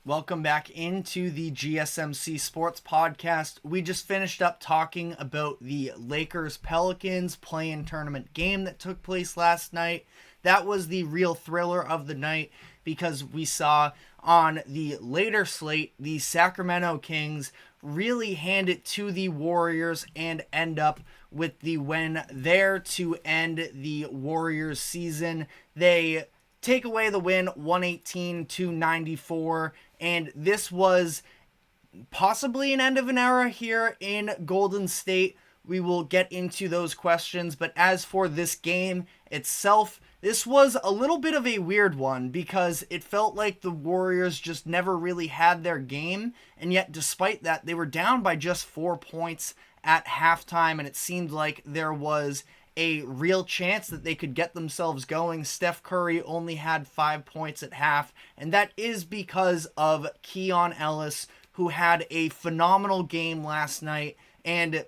Welcome back into the GSMC Sports Podcast. We just finished up talking about the Lakers-Pelicans play-in tournament game that took place last night. That was the real thriller of the night because we saw on the later slate the Sacramento Kings really hand it to the Warriors and end up with the win there to end the Warriors season. They take away the win 118-94, and this was possibly an end of an era here in Golden State. We will get into those questions, but as for this game itself, this was a little bit of a weird one because it felt like the Warriors just never really had their game, and yet despite that, they were down by just 4 points at halftime, and it seemed like there was a real chance that they could get themselves going. Steph Curry only had 5 points at half, and that is because of Keon Ellis, who had a phenomenal game last night. And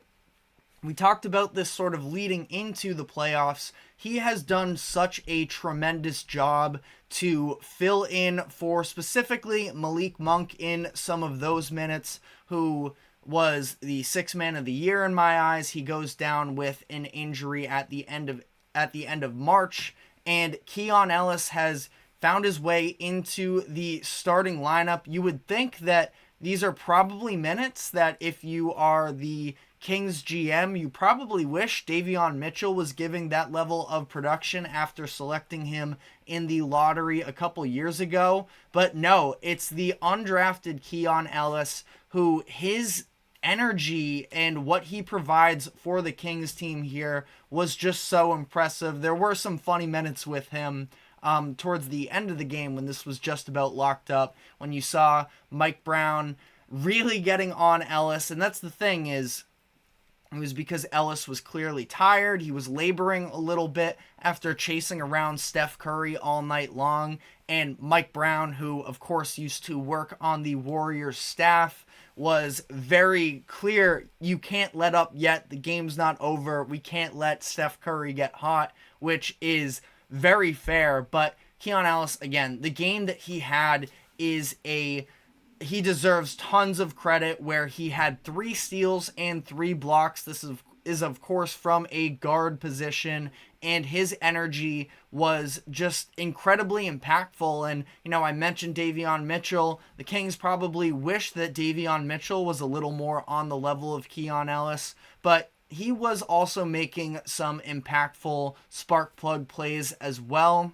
we talked about this sort of leading into the playoffs. He has done such a tremendous job to fill in for specifically Malik Monk in some of those minutes, who was the sixth man of the year in my eyes. He goes down with an injury at the end of March, and Keon Ellis has found his way into the starting lineup. You would think that these are probably minutes that if you are the Kings GM, you probably wish Davion Mitchell was giving that level of production after selecting him in the lottery a couple years ago. But no, it's the undrafted Keon Ellis, who his energy and what he provides for the Kings team here was just so impressive. There were some funny minutes with him towards the end of the game when this was just about locked up, when you saw Mike Brown really getting on Ellis. And that's the thing, is it was because Ellis was clearly tired. He was laboring a little bit after chasing around Steph Curry all night long. And Mike Brown, who of course used to work on the Warriors staff, was very clear, you can't let up yet. The game's not over. We can't let Steph Curry get hot, which is very fair. But Keon Ellis, again, the game that he had he deserves tons of credit, where he had 3 steals and 3 blocks. This is of course from a guard position, and his energy was just incredibly impactful. And, I mentioned Davion Mitchell. The Kings probably wish that Davion Mitchell was a little more on the level of Keon Ellis, but he was also making some impactful spark plug plays as well.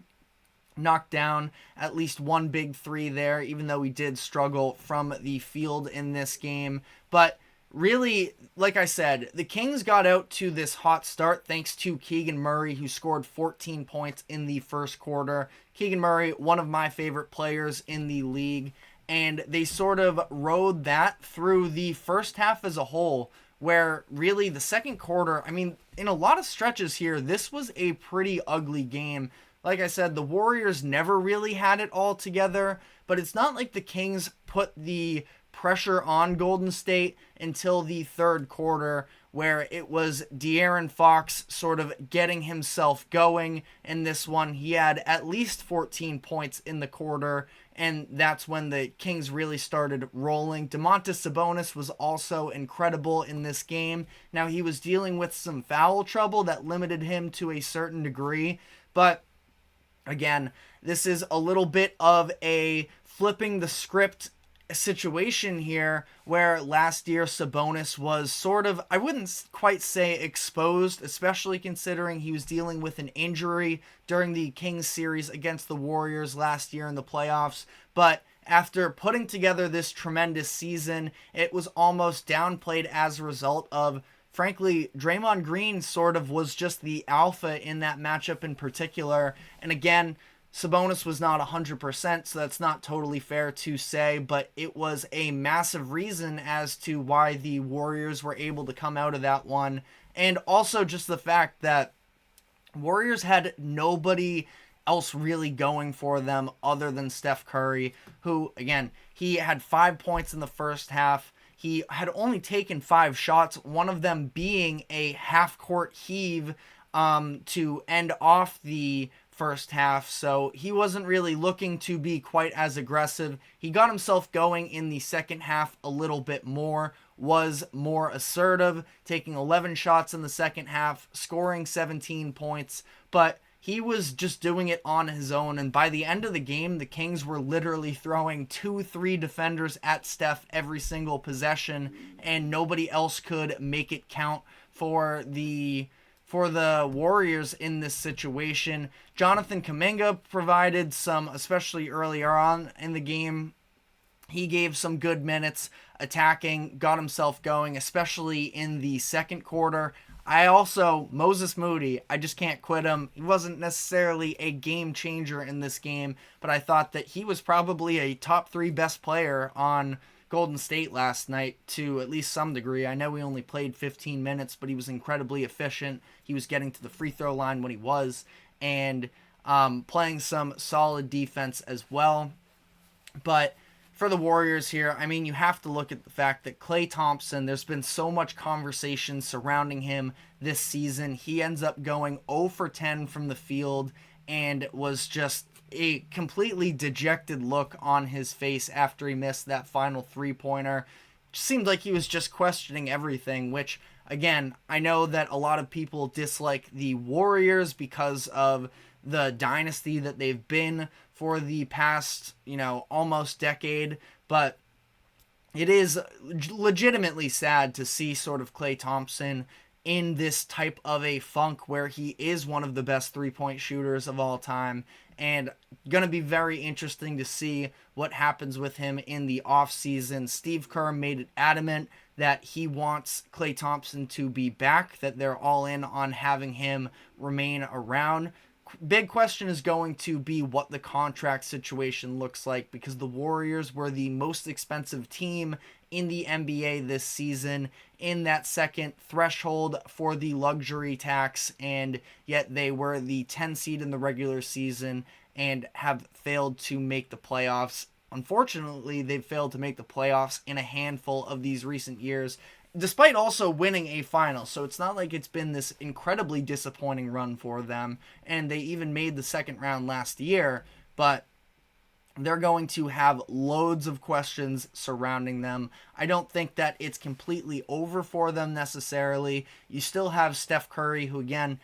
Knocked down at least one big 3 there, even though we did struggle from the field in this game. But really, like I said, the Kings got out to this hot start thanks to Keegan Murray, who scored 14 points in the first quarter. Keegan Murray, one of my favorite players in the league, and they sort of rode that through the first half as a whole, where really the second quarter, in a lot of stretches here, this was a pretty ugly game. Like I said, the Warriors never really had it all together, but it's not like the Kings put the pressure on Golden State until the third quarter, where it was De'Aaron Fox sort of getting himself going in this one. He had at least 14 points in the quarter, and that's when the Kings really started rolling. Domantas Sabonis was also incredible in this game. Now, he was dealing with some foul trouble that limited him to a certain degree, but again, this is a little bit of a flipping the script situation here, where last year Sabonis was sort of, I wouldn't quite say exposed, especially considering he was dealing with an injury during the Kings series against the Warriors last year in the playoffs. But after putting together this tremendous season, it was almost downplayed as a result of, frankly, Draymond Green sort of was just the alpha in that matchup in particular. And again, Sabonis was not 100%, so that's not totally fair to say, but it was a massive reason as to why the Warriors were able to come out of that one. And also just the fact that Warriors had nobody else really going for them other than Steph Curry, who, again, he had 5 points in the first half. He had only taken 5 shots, one of them being a half-court heave to end off the first half, so he wasn't really looking to be quite as aggressive. He got himself going in the second half a little bit more, was more assertive, taking 11 shots in the second half, scoring 17 points, but he was just doing it on his own, and by the end of the game, the Kings were literally throwing 2-3 defenders at Steph every single possession, and nobody else could make it count for the Warriors in this situation. Jonathan Kuminga provided some, especially earlier on in the game. He gave some good minutes attacking, got himself going, especially in the second quarter. Moses Moody, I just can't quit him. He wasn't necessarily a game changer in this game, but I thought that he was probably a top 3 best player on Golden State last night to at least some degree. I know he only played 15 minutes, but he was incredibly efficient. He was getting to the free throw line when he was, and playing some solid defense as well. But for the Warriors here, I mean, you have to look at the fact that Klay Thompson, there's been so much conversation surrounding him this season. He ends up going 0 for 10 from the field and was just a completely dejected look on his face after he missed that final three-pointer. Seemed like he was just questioning everything, which, again, I know that a lot of people dislike the Warriors because of the dynasty that they've been for the past, almost decade, but it is legitimately sad to see sort of Klay Thompson in this type of a funk where he is one of the best three-point shooters of all time, and going to be very interesting to see what happens with him in the offseason. Steve Kerr made it adamant that he wants Klay Thompson to be back, that they're all in on having him remain around. Big question is going to be what the contract situation looks like, because the Warriors were the most expensive team in the NBA this season, in that second threshold for the luxury tax, and yet they were the 10 seed in the regular season and have failed to make the playoffs. Unfortunately, they've failed to make the playoffs in a handful of these recent years, despite also winning a final. So it's not like it's been this incredibly disappointing run for them, and they even made the second round last year, but they're going to have loads of questions surrounding them. I don't think that it's completely over for them necessarily. You still have Steph Curry, who, again,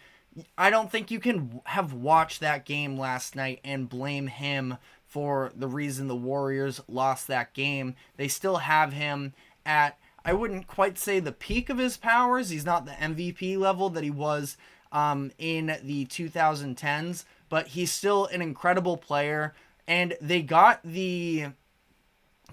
I don't think you can have watched that game last night and blame him for the reason the Warriors lost that game. They still have him at, I wouldn't quite say the peak of his powers. He's not the MVP level that he was in the 2010s, but he's still an incredible player. And they got the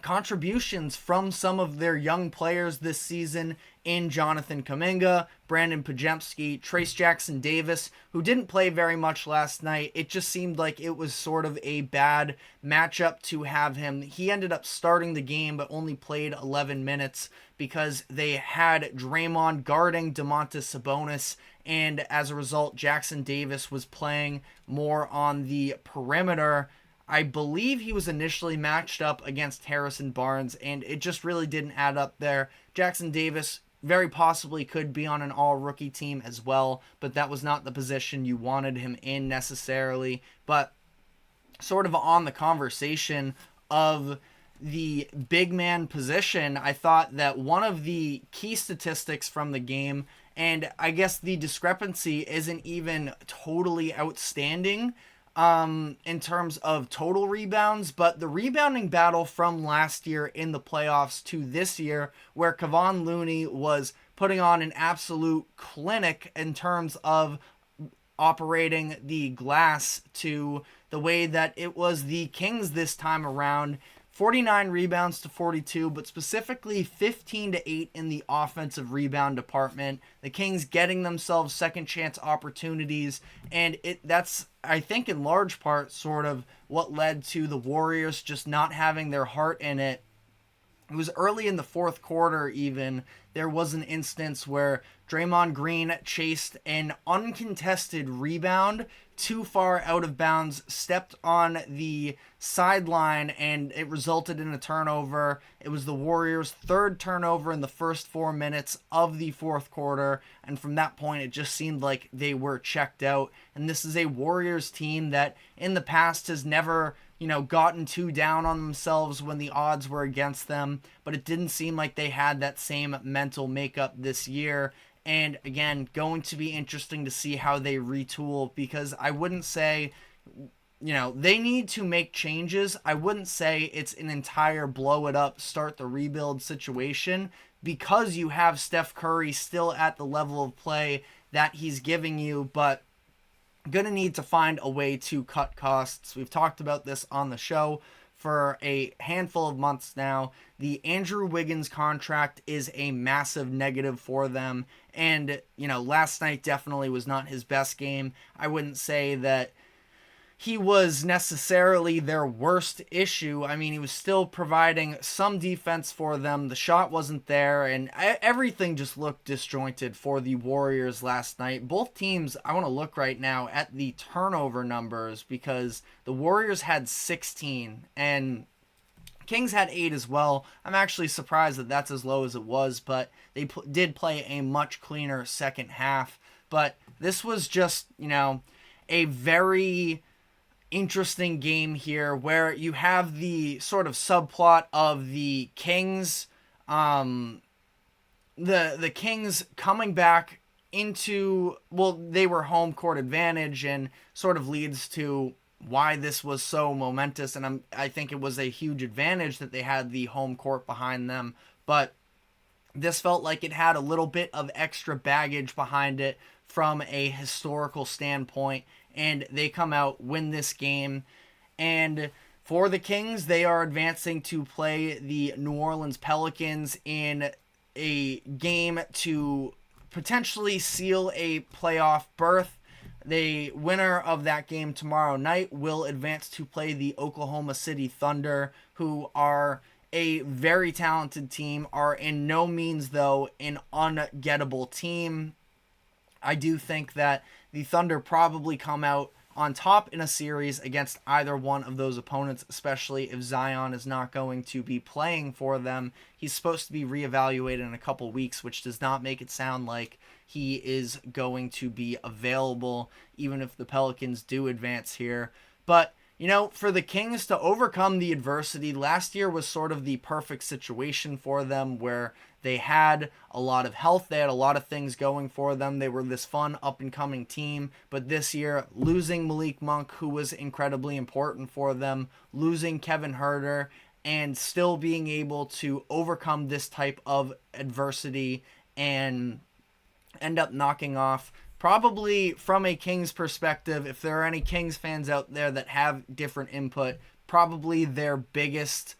contributions from some of their young players this season in Jonathan Kuminga, Brandon Podziemski, Trace Jackson Davis, who didn't play very much last night. It just seemed like it was sort of a bad matchup to have him. He ended up starting the game but only played 11 minutes because they had Draymond guarding Domantas Sabonis, and as a result, Jackson Davis was playing more on the perimeter. I believe he was initially matched up against Harrison Barnes, and it just really didn't add up there. Jackson Davis very possibly could be on an all-rookie team as well, but that was not the position you wanted him in necessarily. But sort of on the conversation of the big man position, I thought that one of the key statistics from the game, and I guess the discrepancy isn't even totally outstanding, in terms of total rebounds, but the rebounding battle from last year in the playoffs to this year, where Kevon Looney was putting on an absolute clinic in terms of operating the glass, to the way that it was the Kings this time around. 49 rebounds to 42, but specifically 15 to 8 in the offensive rebound department. The Kings getting themselves second chance opportunities, and that's, I think, in large part sort of what led to the Warriors just not having their heart in it It was early in the fourth quarter even. There was an instance where Draymond Green chased an uncontested rebound too far out of bounds, stepped on the sideline, and it resulted in a turnover. It was the Warriors' third turnover in the first 4 minutes of the fourth quarter, and from that point it just seemed like they were checked out. And this is a Warriors team that in the past has never gotten too down on themselves when the odds were against them, but it didn't seem like they had that same mental makeup this year. And again, going to be interesting to see how they retool, because I wouldn't say, they need to make changes. I wouldn't say it's an entire blow it up, start the rebuild situation, because you have Steph Curry still at the level of play that he's giving you, but gonna need to find a way to cut costs. We've talked about this on the show for a handful of months now. The Andrew Wiggins contract is a massive negative for them, and last night definitely was not his best game. I wouldn't say that he was necessarily their worst issue. I mean, he was still providing some defense for them. The shot wasn't there, and everything just looked disjointed for the Warriors last night. Both teams, I want to look right now at the turnover numbers, because the Warriors had 16, and Kings had 8 as well. I'm actually surprised that that's as low as it was, but they did play a much cleaner second half. But this was just, a very interesting game here, where you have the sort of subplot of the Kings, the Kings coming back into, they were home court advantage, and sort of leads to why this was so momentous. And I think it was a huge advantage that they had the home court behind them, but this felt like it had a little bit of extra baggage behind it from a historical standpoint, and they come out, win this game. And for the Kings, they are advancing to play the New Orleans Pelicans in a game to potentially seal a playoff berth. The winner of that game tomorrow night will advance to play the Oklahoma City Thunder, who are a very talented team, are in no means, though, an ungettable team. I do think that the Thunder probably come out on top in a series against either one of those opponents, especially if Zion is not going to be playing for them. He's supposed to be reevaluated in a couple weeks, which does not make it sound like he is going to be available, even if the Pelicans do advance here. But for the Kings to overcome the adversity, last year was sort of the perfect situation for them, where they had a lot of health, they had a lot of things going for them, they were this fun up-and-coming team. But this year, losing Malik Monk, who was incredibly important for them, losing Kevin Huerter, and still being able to overcome this type of adversity and end up knocking off, probably from a Kings perspective, if there are any Kings fans out there that have different input, probably their biggest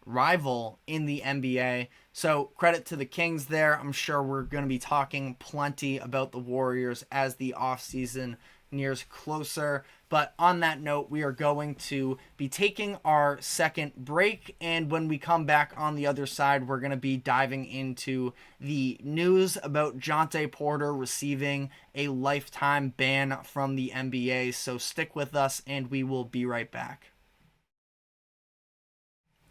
rival in the NBA. So credit to the Kings there. I'm sure we're going to be talking plenty about the Warriors as the offseason nears closer. But on that note, we are going to be taking our second break, and when we come back on the other side, we're going to be diving into the news about Jonte Porter receiving a lifetime ban from the NBA. So stick with us, and we will be right back.